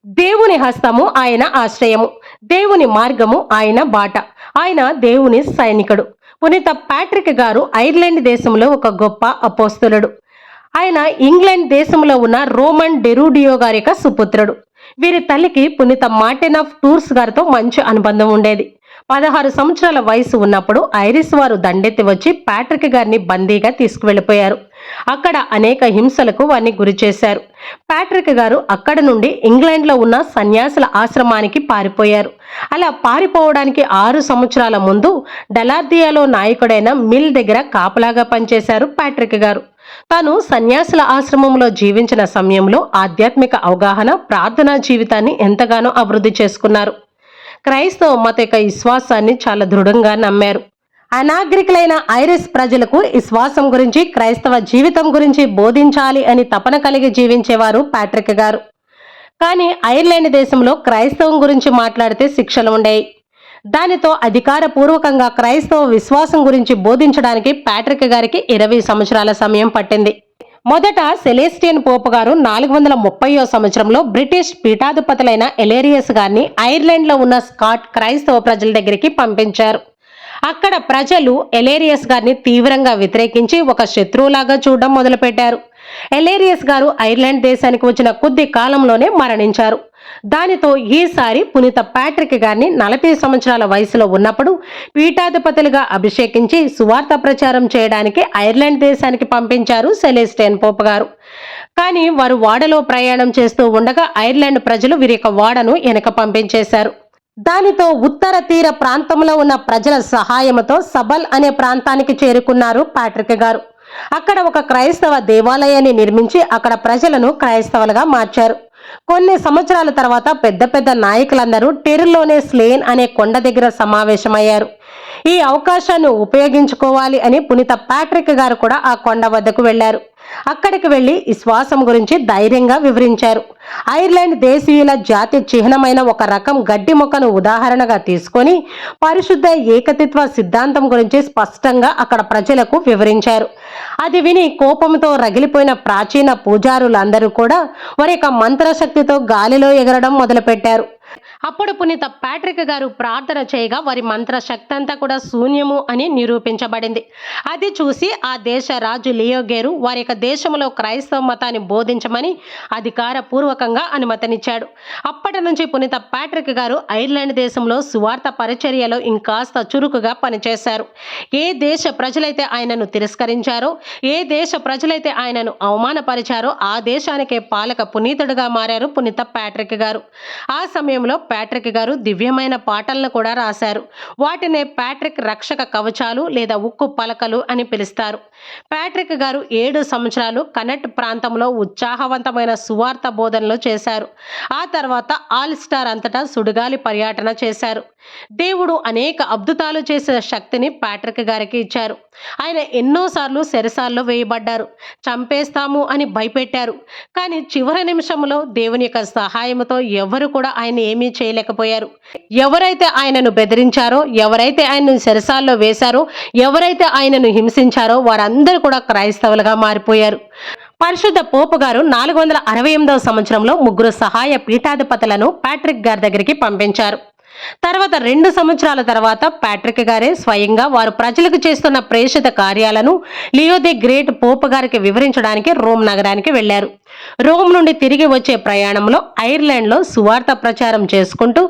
దేవుని హస్తము ఆయన ఆశ్రయము, దేవుని మార్గము ఆయన బాట. ఆయన దేవుని సైనికుడు. పునీత ప్యాట్రిక్ గారు ఐర్లాండ్ దేశంలో ఒక గొప్ప అపోస్తలుడు. ఆయన ఇంగ్లాండ్ దేశంలో ఉన్న రోమన్ డెరూడియో గారి యొక్క సుపుత్రుడు. వీరి తల్లికి పునీత మార్టిన్ ఆఫ్ టూర్స్ గారితో మంచి అనుబంధం ఉండేది. 16 సంవత్సరాల వయసు ఉన్నప్పుడు ఐరిస్ వారు దండెత్తి వచ్చి ప్యాట్రిక్ గారిని బందీగా తీసుకువెళ్ళిపోయారు. అక్కడ అనేక హింసలకు వారిని గురి చేశారు. ప్యాట్రిక్ గారు అక్కడ నుండి ఇంగ్లాండ్లో ఉన్న సన్యాసుల ఆశ్రమానికి పారిపోయారు. అలా పారిపోవడానికి 6 సంవత్సరాల ముందు డలార్దియాలో నాయకుడైన మిల్ దగ్గర కాపలాగా పనిచేశారు ప్యాట్రిక్ గారు. తాను సన్యాసుల ఆశ్రమంలో జీవించిన సమయంలో ఆధ్యాత్మిక అవగాహన, ప్రార్థనా జీవితాన్ని ఎంతగానో అభివృద్ధి చేసుకున్నారు. క్రైస్తవ మత యొక్క విశ్వాసాన్ని చాలా దృఢంగా నమ్మారు. అనాగరికులైన ఐరిష్ ప్రజలకు విశ్వాసం గురించి, క్రైస్తవ జీవితం గురించి బోధించాలి అని తపన కలిగి జీవించేవారు ప్యాట్రిక్ గారు. కానీ ఐర్లాండ్ దేశంలో క్రైస్తవం గురించి మాట్లాడితే శిక్షలు ఉండేవి. దానితో అధికారపూర్వకంగా క్రైస్తవ విశ్వాసం గురించి బోధించడానికి ప్యాట్రిక్ గారికి 20 సంవత్సరాల సమయం పట్టింది. మొదట సెలెస్టియన్ పోప్ గారు 430వ సంవత్సరంలో బ్రిటిష్ పీఠాధిపతులైన ఎలేరియస్ గారిని ఐర్లాండ్లో ఉన్న స్కాట్ క్రైస్తవ ప్రజల దగ్గరికి పంపించారు. అక్కడ ప్రజలు ఎలేరియస్ గారిని తీవ్రంగా వ్యతిరేకించి ఒక శత్రువులాగా చూడడం మొదలుపెట్టారు. ఎలేరియస్ గారు ఐర్లాండ్ దేశానికి వచ్చిన కొద్ది కాలంలోనే మరణించారు. దానితో ఈసారి పునీత ప్యాట్రిక్ గారిని 40 సంవత్సరాల వయసులో ఉన్నప్పుడు పీఠాధిపతులుగా అభిషేకించి సువార్త ప్రచారం చేయడానికి ఐర్లాండ్ దేశానికి పంపించారు సెలెస్టియన్ పోప్ గారు. కానీ వారు ఓడలో ప్రయాణం చేస్తూ ఉండగా ఐర్లాండ్ ప్రజలు వీరి యొక్క ఓడను వెనక పంపించేశారు. దానితో ఉత్తర తీర ప్రాంతంలో ఉన్న ప్రజల సహాయంతో సబల్ అనే ప్రాంతానికి చేరుకున్నారు ప్యాట్రిక్ గారు. అక్కడ ఒక క్రైస్తవ దేవాలయాన్ని నిర్మించి అక్కడ ప్రజలను క్రైస్తవులుగా మార్చారు. కొన్ని సంవత్సరాల తర్వాత పెద్ద పెద్ద నాయకులందరూ టెర్లోనే స్లేన్ అనే కొండ దగ్గర సమావేశమయ్యారు. ఈ అవకాశాన్ని ఉపయోగించుకోవాలి అని పునీత ప్యాట్రిక్ గారు కూడా ఆ కొండ వద్దకు వెళ్లారు. అక్కడికి వెళ్లి విశ్వాసం గురించి ధైర్యంగా వివరించారు. ఐర్లాండ్ దేశీయుల జాతి చిహ్నమైన ఒక రకం గడ్డి మొక్కను ఉదాహరణగా తీసుకొని పరిశుద్ధ ఏకతిత్వ సిద్ధాంతం గురించి స్పష్టంగా అక్కడ ప్రజలకు వివరించారు. అది విని కోపంతో రగిలిపోయిన ప్రాచీన పూజారులందరూ కూడా వారి యొక్క మంత్రశక్తితో గాలిలో ఎగరడం మొదలుపెట్టారు. అప్పుడు పునీత ప్యాట్రిక్ గారు ప్రార్థన చేయగా వారి మంత్రశక్తి అంతా కూడా శూన్యము అని నిరూపించబడింది. అది చూసి ఆ దేశ రాజు లియోగేరు వారి యొక్క దేశంలో క్రైస్తవ మతాన్ని బోధించమని అధికారపూర్వకంగా అనుమతినిచ్చాడు. అప్పటి నుంచి పునీత ప్యాట్రిక్ గారు ఐర్లాండ్ దేశంలో సువార్త పరిచర్యలో ఇంకాస్త చురుకుగా పనిచేశారు. ఏ దేశ ప్రజలైతే ఆయనను తిరస్కరించారో, ఏ దేశ ప్రజలైతే ఆయనను అవమానపరిచారో ఆ దేశానికే పాలక పునీతుడుగా మారారు పునీత ప్యాట్రిక్ గారు. ఆ సమయంలో ప్యాట్రిక్ గారు దివ్యమైన పాటలను కూడా రాశారు. వాటినే ప్యాట్రిక్ రక్షక కవచాలు లేదా ఉక్కు పలకలు అని పిలుస్తారు. ప్యాట్రిక్ గారు 7 సంవత్సరాలు కనెట్ ప్రాంతంలో ఉత్సాహవంతమైన సువార్త బోధనలు చేశారు. ఆ తర్వాత ఆల్ స్టార్ అంతటా సుడిగాలి పర్యటన చేశారు. దేవుడు అనేక అద్భుతాలు చేసే శక్తిని ప్యాట్రిక్ గారికి ఇచ్చారు. ఆయన ఎన్నోసార్లు చెరసాల్లో వేయబడ్డారు. చంపేస్తాము అని భయపెట్టారు. కానీ చివరి నిమిషంలో దేవుని యొక్క సహాయంతో ఎవరు కూడా ఆయన ఏమీ చేయలేకపోయారు. ఎవరైతే ఆయనను బెదిరించారో, ఎవరైతే ఆయనను చెరసాల్లో వేశారో, ఎవరైతే ఆయనను హింసించారో వారందరూ కూడా క్రైస్తవులుగా మారిపోయారు. పరిశుద్ధ పోపు గారు 468వ సంవత్సరంలో 3 సహాయ పీఠాధిపతులను ప్యాట్రిక్ గారి దగ్గరికి పంపించారు. తర్వాత 2 సంవత్సరాల తర్వాత ప్యాట్రిక్ గారే స్వయంగా వారు ప్రజలకు చేస్తున్న ప్రేషిత కార్యాలను లియో ది గ్రేట్ పోప్ గారికి వివరించడానికి రోమ్ నగరానికి వెళ్లారు. రోమ్ నుండి తిరిగి వచ్చే ప్రయాణంలో ఐర్లాండ్లో సువార్త ప్రచారం చేసుకుంటూ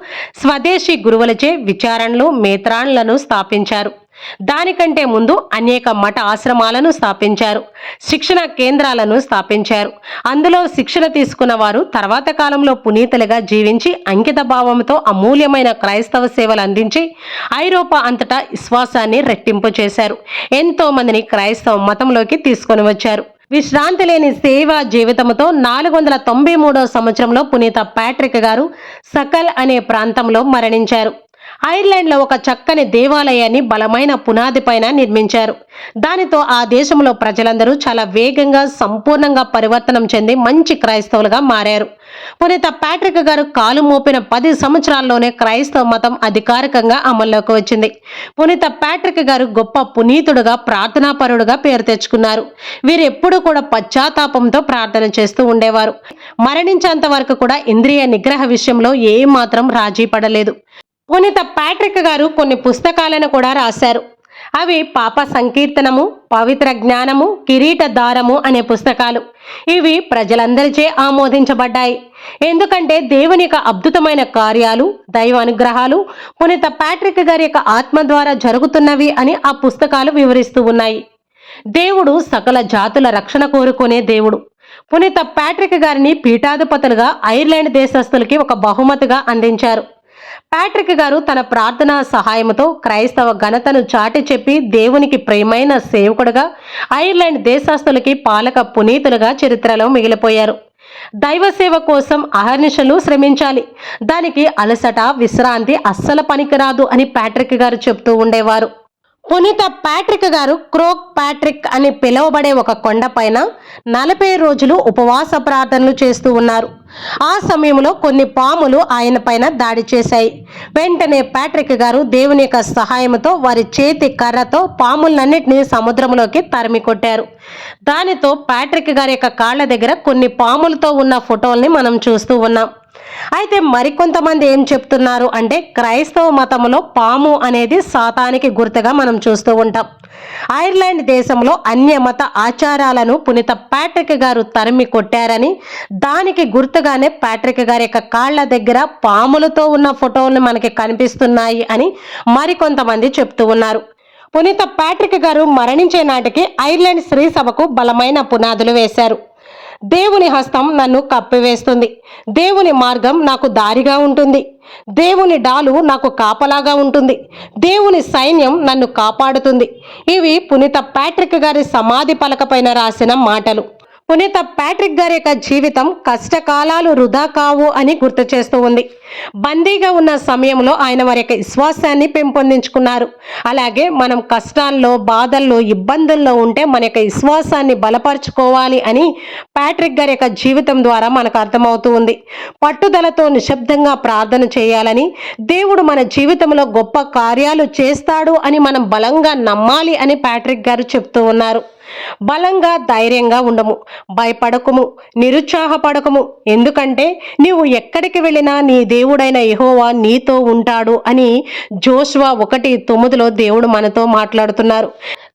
స్వదేశీ గురువులచే విచారణలు, మేత్రాన్లను స్థాపించారు. దానికంటే ముందు అనేక మఠ ఆశ్రమాలను స్థాపించారు. శిక్షణ కేంద్రాలను స్థాపించారు. అందులో శిక్షణ తీసుకున్న వారు తర్వాత కాలంలో పునీతులుగా జీవించి అంకిత భావంతో అమూల్యమైన క్రైస్తవ సేవలు అందించి ఐరోపా అంతటా విశ్వాసాన్ని రెట్టింపు చేశారు. ఎంతో మందిని క్రైస్తవ మతంలోకి తీసుకొని వచ్చారు. విశ్రాంతి లేని సేవా జీవితంతో 493వ సంవత్సరంలో పునీత ప్యాట్రిక్ గారు సకల్ అనే ప్రాంతంలో మరణించారు. ఐర్లాండ్లో ఒక చక్కని దేవాలయాన్ని బలమైన పునాది పైన నిర్మించారు. దానితో ఆ దేశంలో ప్రజలందరూ చాలా వేగంగా సంపూర్ణంగా పరివర్తనం చెంది మంచి క్రైస్తవులుగా మారారు. పునీత ప్యాట్రిక్ గారు కాలు మోపిన 10 సంవత్సరాల్లోనే క్రైస్తవ మతం అధికారికంగా అమల్లోకి వచ్చింది. పునీత ప్యాట్రిక్ గారు గొప్ప పునీతుడుగా, ప్రార్థనాపరుడుగా పేరు తెచ్చుకున్నారు. వీరు ఎప్పుడూ కూడా పశ్చాత్తాపంతో ప్రార్థన చేస్తూ ఉండేవారు. మరణించేంత వరకు కూడా ఇంద్రియ నిగ్రహ విషయంలో ఏమాత్రం రాజీ పడలేదు. పునీత ప్యాట్రిక్ గారు కొన్ని పుస్తకాలను కూడా రాశారు. అవి పాప సంకీర్తనము, పవిత్ర జ్ఞానము, కిరీట దారము అనే పుస్తకాలు. ఇవి ప్రజలందరిచే ఆమోదించబడ్డాయి. ఎందుకంటే దేవుని యొక్క అద్భుతమైన కార్యాలు, దైవ అనుగ్రహాలు పునీత ప్యాట్రిక్ గారి యొక్క ఆత్మ ద్వారా జరుగుతున్నవి అని ఆ పుస్తకాలు వివరిస్తూ ఉన్నాయి. దేవుడు సకల జాతుల రక్షణ కోరుకునే దేవుడు. పునీత ప్యాట్రిక్ గారిని పీఠాధిపతులుగా ఐర్లాండ్ దేశస్తులకి ఒక బహుమతిగా అందించారు. ప్యాట్రిక్ గారు తన ప్రార్థనా సహాయంతో క్రైస్తవ ఘనతను చాటి చెప్పి దేవునికి ప్రియమైన సేవకుడుగా, ఐర్లాండ్ దేశస్తులకి పాలక పునీతులుగా చరిత్రలో మిగిలిపోయారు. దైవ సేవ కోసం అహర్నిశలు శ్రమించాలి. దానికి అలసట, విశ్రాంతి అస్సలు పనికిరాదు అని ప్యాట్రిక్ గారు చెప్తూ ఉండేవారు. పునీత ప్యాట్రిక్ గారు క్రోక్ ప్యాట్రిక్ అని పిలువబడే ఒక కొండపైన 40 రోజులు ఉపవాస ప్రార్థనలు చేస్తూ ఉన్నారు. ఆ సమయంలో కొన్ని పాములు ఆయన పైన దాడి చేశాయి. వెంటనే ప్యాట్రిక్ గారు దేవుని యొక్క సహాయంతో వారి చేతి కర్రతో పాములన్నింటినీ సముద్రంలోకి తరిమి కొట్టారు. దానితో ప్యాట్రిక్ గారి యొక్క కాళ్ళ దగ్గర కొన్ని పాములతో ఉన్న ఫోటోల్ని మనం చూస్తూ ఉన్నాం. అయితే మరికొంతమంది ఏం చెప్తున్నారు అంటే, క్రైస్తవ మతంలో పాము అనేది సాతానికి గుర్తుగా మనం చూస్తూ ఉంటాం. ఐర్లాండ్ దేశంలో అన్య మత ఆచారాలను పునీత ప్యాట్రిక్ గారు తరిమి కొట్టారని, దానికి గుర్తుగానే ప్యాట్రిక్ గారి యొక్క కాళ్ళ దగ్గర పాములతో ఉన్న ఫోటోలు మనకి కనిపిస్తున్నాయి అని మరికొంతమంది చెప్తూ ఉన్నారు. పునీత ప్యాట్రిక్ గారు మరణించే నాటికి ఐర్లాండ్ శ్రీ సభకు బలమైన పునాదులు వేశారు. దేవుని హస్తం నన్ను కప్పివేస్తుంది. దేవుని మార్గం నాకు దారిగా ఉంటుంది. దేవుని డాలు నాకు కాపలాగా ఉంటుంది. దేవుని సైన్యం నన్ను కాపాడుతుంది. ఇవి పునీత ప్యాట్రిక్ గారి సమాధి పలకపైన రాసిన మాటలు. పునీత ప్యాట్రిక్ గారి యొక్క జీవితం కష్టకాలాలు వృధా కావు అని గుర్తు చేస్తూ ఉంది. బందీగా ఉన్న సమయంలో ఆయన వారి యొక్క విశ్వాసాన్ని పెంపొందించుకున్నారు. అలాగే మనం కష్టాల్లో, బాధల్లో, ఇబ్బందుల్లో ఉంటే మన యొక్క విశ్వాసాన్ని బలపరుచుకోవాలి అని ప్యాట్రిక్ గారి యొక్క జీవితం ద్వారా మనకు అర్థమవుతూ ఉంది. పట్టుదలతో నిశ్శబ్దంగా ప్రార్థన చేయాలని, దేవుడు మన జీవితంలో గొప్ప కార్యాలు చేస్తాడు అని మనం బలంగా నమ్మాలి అని ప్యాట్రిక్ గారు చెప్తూ ఉన్నారు. బలంగా, ధైర్యంగా ఉండము, భయపడకుము, నిరుత్సాహపడకము. ఎందుకంటే నీవు ఎక్కడికి వెళ్ళినా నీ దేవుడైన యెహోవా నీతో ఉంటాడు అని జోషువ 1:9 దేవుడు మనతో మాట్లాడుతున్నారు.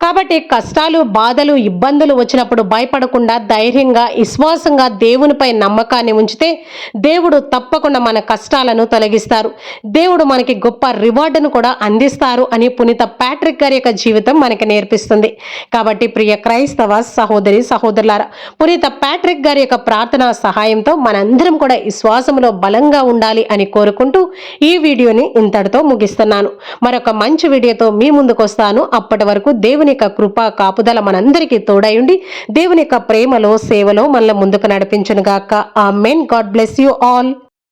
కాబట్టి కష్టాలు, బాధలు, ఇబ్బందులు వచ్చినప్పుడు భయపడకుండా ధైర్యంగా, విశ్వాసంగా దేవునిపై నమ్మకాన్ని ఉంచితే దేవుడు తప్పకుండా మన కష్టాలను తొలగిస్తారు. దేవుడు మనకి గొప్ప రివార్డును కూడా అందిస్తారు అని పునీత ప్యాట్రిక్ గారి యొక్క జీవితం మనకి నేర్పిస్తుంది. కాబట్టి ప్రియ క్రైస్తవ సహోదరి సహోదరులారా, పునీత ప్యాట్రిక్ గారి యొక్క ప్రార్థనా సహాయంతో మనందరం కూడా విశ్వాసంలో బలంగా ఉండాలి అని కోరుకుంటూ ఈ వీడియోని ఇంతటితో ముగిస్తున్నాను. మరొక మంచి వీడియోతో మీ ముందుకు వస్తాను. అప్పటి వరకు దేవుని యొక్క కృప కాపుదల మనందరికీ తోడయుండి దేవుని యొక్క ప్రేమలో, సేవలో మనల్ని ముందుకు నడిపించును గాక. ఆమేన్. God bless you all.